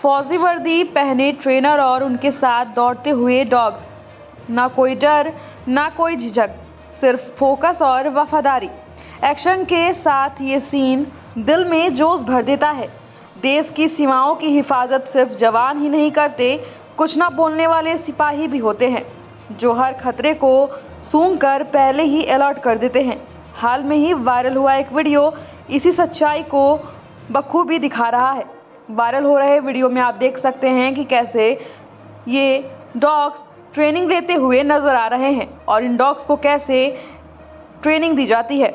फौजी वर्दी पहने ट्रेनर और उनके साथ दौड़ते हुए डॉग्स। ना कोई डर, ना कोई झिझक, सिर्फ फोकस और वफादारी। एक्शन के साथ ये सीन दिल में जोश भर देता है। देश की सीमाओं की हिफाजत सिर्फ जवान ही नहीं करते, कुछ ना बोलने वाले सिपाही भी होते हैं जो हर खतरे को सूंघकर पहले ही अलर्ट कर देते हैं। हाल में ही वायरल हुआ एक वीडियो इसी सच्चाई को बखूबी दिखा रहा है। वायरल हो रहे वीडियो में आप देख सकते हैं कि कैसे ये डॉग्स ट्रेनिंग लेते हुए नज़र आ रहे हैं और इन डॉग्स को कैसे ट्रेनिंग दी जाती है।